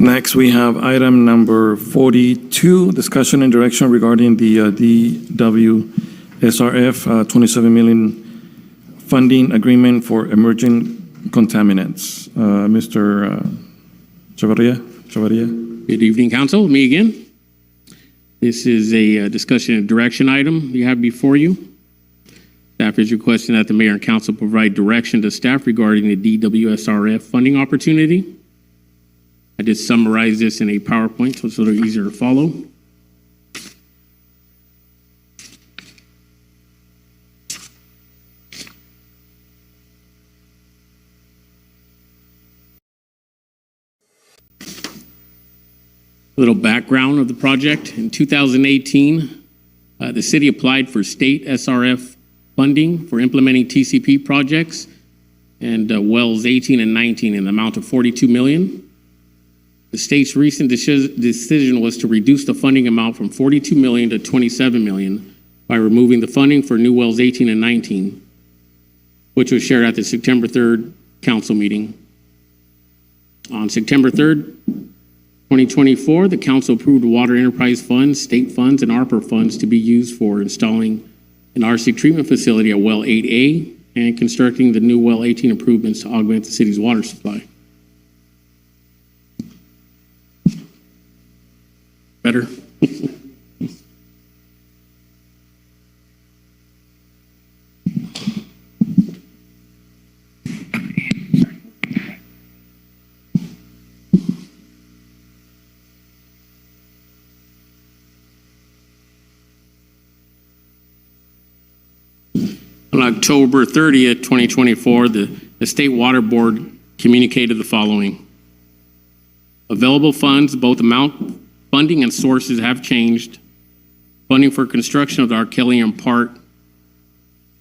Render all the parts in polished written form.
Next, we have item number 42, discussion and direction regarding the DWSRF 27 million funding agreement for emerging contaminants. Mr. Chavarria? Good evening, Council. Me again. This is a discussion and direction item you have before you. Staff is requesting that the Mayor and Council provide direction to staff regarding the DWSRF funding opportunity. I did summarize this in a PowerPoint so it's a little easier to follow. A little background of the project. In 2018, the city applied for state SRF funding for implementing TCP projects and wells 18 and 19 in the amount of $42 million. The state's recent decision was to reduce the funding amount from $42 million to $27 million by removing the funding for new wells 18 and 19, which was shared at the September 3rd council meeting. On September 3rd, 2024, the council approved water enterprise funds, state funds, and ARPA funds to be used for installing an RC treatment facility at well 8A and constructing the new well 18 improvements to augment the city's water supply. Better? On October 30th, 2024, the State Water Board communicated the following. Available funds, both amount, funding, and sources have changed. Funding for construction of the Arkelian Park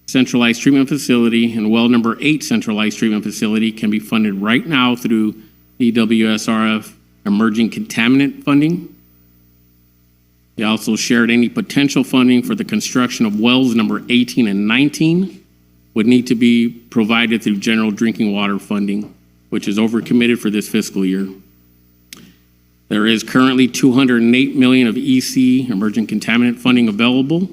centralized treatment facility and well number 8 centralized treatment facility can be funded right now through the WSRF emerging contaminant funding. They also shared any potential funding for the construction of wells number 18 and 19 would need to be provided through general drinking water funding, which is overcommitted for this fiscal year. There is currently $208 million of EC emerging contaminant funding available,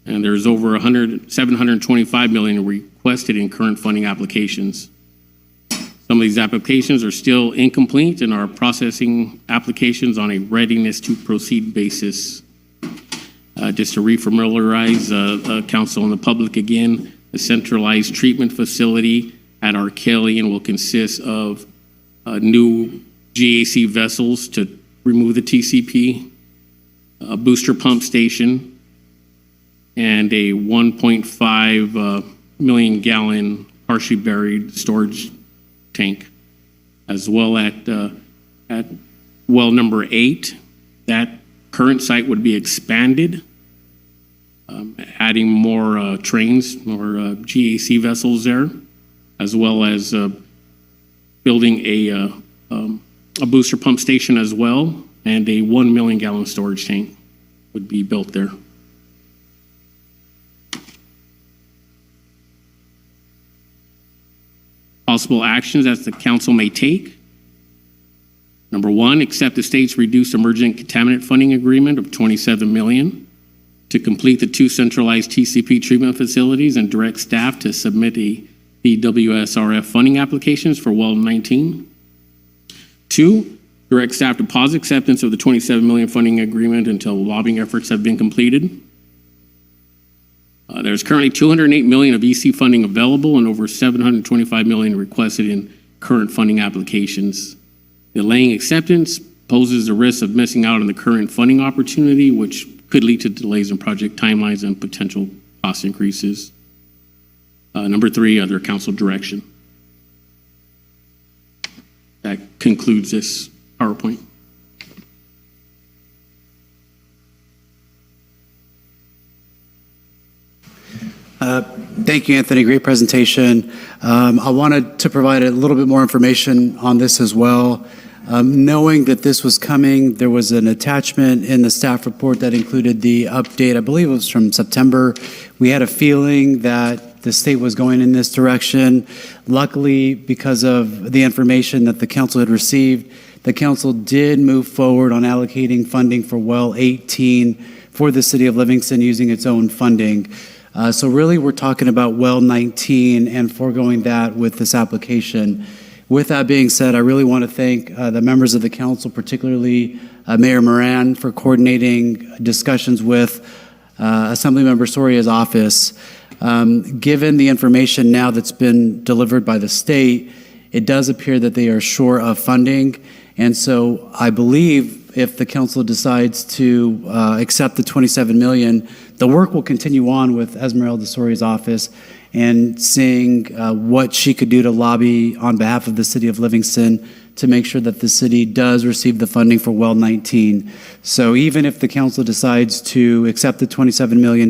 and there's over $725 million requested in current funding applications. Some of these applications are still incomplete and are processing applications on a readiness to proceed basis. Just to refamiliarize council and the public again, the centralized treatment facility at Arkelian will consist of new GAC vessels to remove the TCP, a booster pump station, and a 1.5 million gallon partially buried storage tank, as well at well number 8. That current site would be expanded, adding more trains, more GAC vessels there, as well as building a booster pump station as well, and a 1 million gallon storage tank would be built there. Possible actions that the council may take. Number 1, accept the state's reduced emergent contaminant funding agreement of $27 million to complete the 2 centralized TCP treatment facilities and direct staff to submit the WSRF funding applications for well 19. 2, direct staff to pause acceptance of the $27 million funding agreement until lobbying efforts have been completed. There's currently $208 million of EC funding available and over $725 million requested in current funding applications. Delaying acceptance poses the risk of missing out on the current funding opportunity, which could lead to delays in project timelines and potential cost increases. Number 3, other council direction. That concludes this PowerPoint. Thank you, Anthony. Great presentation. I wanted to provide a little bit more information on this as well. Knowing that this was coming, there was an attachment in the staff report that included the update. I believe it was from September. We had a feeling that the state was going in this direction. Luckily, because of the information that the council had received, the council did move forward on allocating funding for well 18 for the city of Livingston using its own funding. So really, we're talking about well 19 and foregoing that with this application. With that being said, I really want to thank the members of the council, particularly Mayor Moran, for coordinating discussions with Assemblymember Soria's office. Given the information now that's been delivered by the state, it does appear that they are short of funding. And so I believe if the council decides to accept the $27 million, the work will continue on with Esmeralda Soria's office and seeing what she could do to lobby on behalf of the city of Livingston to make sure that the city does receive the funding for well 19. So even if the council decides to accept the $27 million,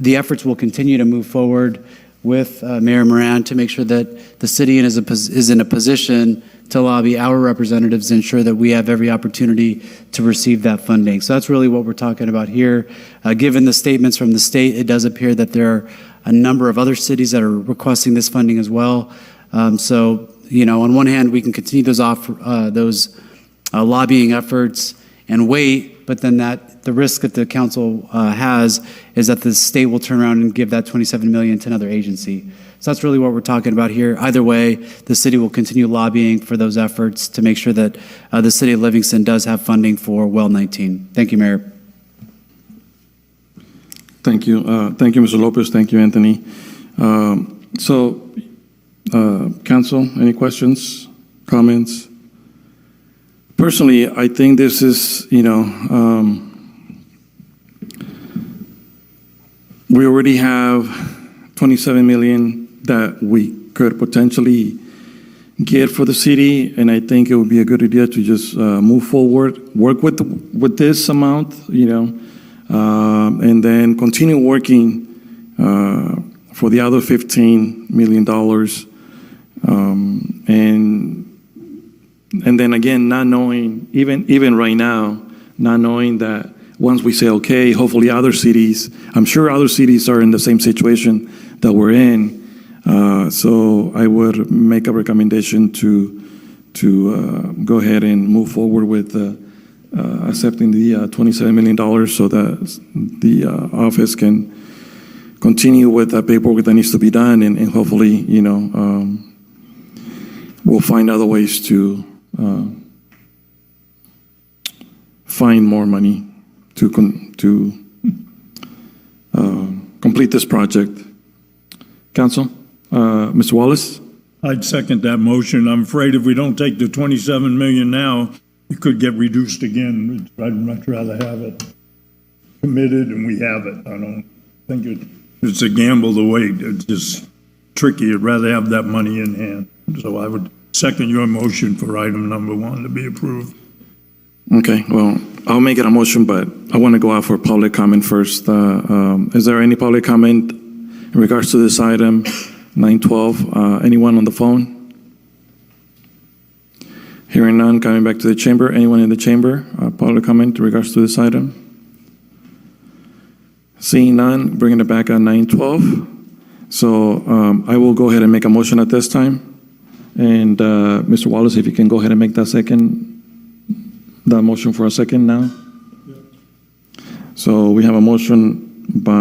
the efforts will continue to move forward with Mayor Moran to make sure that the city is in a position to lobby our representatives to ensure that we have every opportunity to receive that funding. So that's really what we're talking about here. Given the statements from the state, it does appear that there are a number of other cities that are requesting this funding as well. So, you know, on one hand, we can continue those lobbying efforts and wait, but then the risk that the council has is that the state will turn around and give that $27 million to another agency. So that's really what we're talking about here. Either way, the city will continue lobbying for those efforts to make sure that the city of Livingston does have funding for well 19. Thank you, Mayor. Thank you. Thank you, Mr. Lopez. Thank you, Anthony. Council, any questions, comments? Personally, I think this is, you know, we already have $27 million that we could potentially get for the city, and I think it would be a good idea to just move forward, work with this amount, you know, and then continue working for the other $15 million, and then again, not knowing, even right now, not knowing that once we say, okay, hopefully other cities, I'm sure other cities are in the same situation that we're in. So I would make a recommendation to go ahead and move forward with accepting the $27 million so that the office can continue with the paperwork that needs to be done, and hopefully, you know, we'll find other ways to find more money to complete this project. Council, Mr. Wallace? I'd second that motion. I'm afraid if we don't take the 27 million now, it could get reduced again. I'd much rather have it committed and we have it. I don't think it's a gamble to wait. It's just tricky. I'd rather have that money in hand. So I would second your motion for item number 1 to be approved. Okay, well, I'll make it a motion, but I want to go out for public comment first. Is there any public comment in regards to this item, 912? Anyone on the phone? Hearing none, coming back to the chamber. Anyone in the chamber? Public comment in regards to this item? Seeing none, bringing it back on 912. So I will go ahead and make a motion at this time. And Mr. Wallace, if you can go ahead and make that motion for a second now. So we have a motion by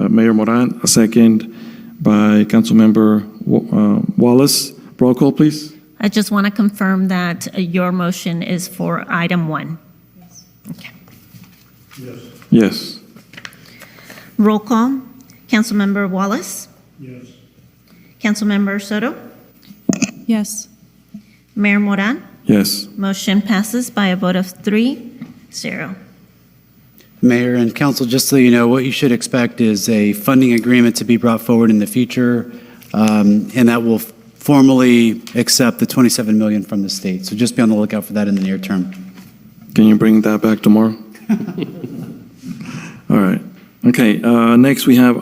Mayor Moran, a second by Councilmember Wallace. Roll call, please. I just want to confirm that your motion is for item 1. Yes. Okay. Yes. Yes. Roll call. Councilmember Wallace? Yes. Councilmember Soto? Yes. Mayor Moran? Yes. Motion passes by a vote of 3-0. Mayor and council, just so you know, what you should expect is a funding agreement to be brought forward in the future, and that will formally accept the $27 million from the state. So just be on the lookout for that in the near term. Can you bring that back tomorrow? All right. Okay, next we have